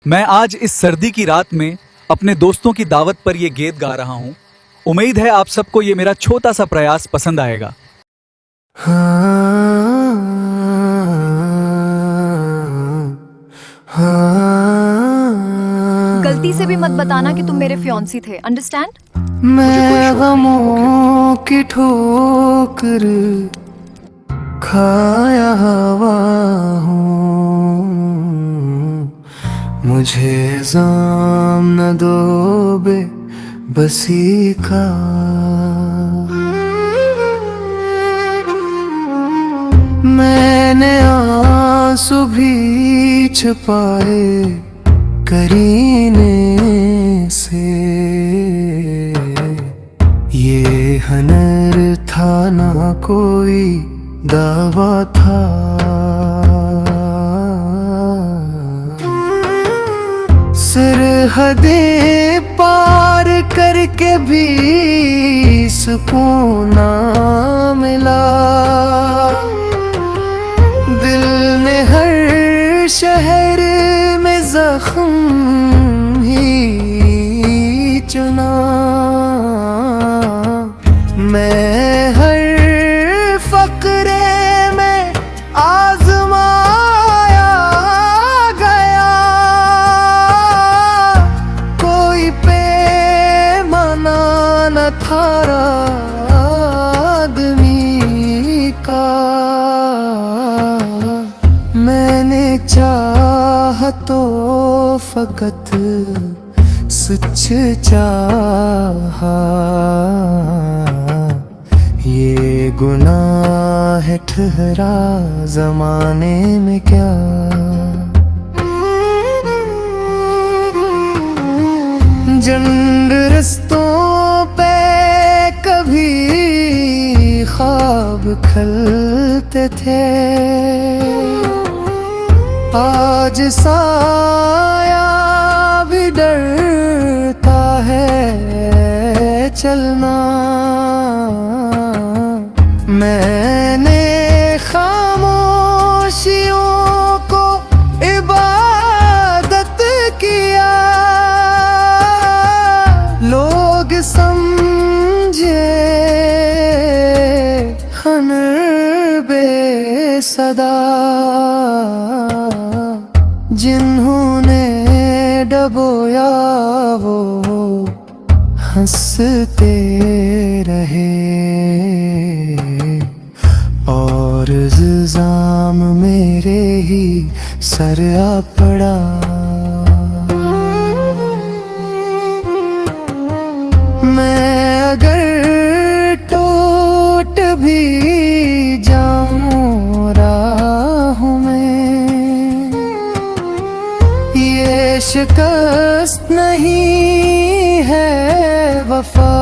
मैं आज इस सर्दी की रात में अपने दोस्तों की दावत पर यह गीत गा रहा हूं। उम्मीद है आप सबको ये मेरा छोटा सा प्रयास पसंद आएगा। गलती से भी मत बताना कि तुम मेरे फियांसी थे, अंडरस्टैंड? मैं गमों की ठोकर खाया हुआ हूँ, मुझे इल्ज़ाम न दो बेबसी का। मैंने आंसू भी छुपाए करीने से, ये हनर था ना कोई दावा था। सरहदें पार करके भी सुकून ना मिला, दिल ने हर शहर में जख्म ही चुना। मैं हर फकरे में आजमाया गया, कोई पैमाना न था आदमी का। मैंने चाहा तो फकत सच चाहा, ये गुनाह है ठहरा जमाने में क्या। जंग रस्तों पे कभी ख्वाब खलते थे, आज साया भी डरता है चलना। मैंने खामोशियों को इबादत किया, लोग समझे हनर बेसदा। जिन्होंने डबोया वो हंसते रहे, और इल्ज़ाम मेरे ही सर आ पड़ा। मैं अगर टूट भी जाऊं राहों में, ये शिकस्त नहीं है वफा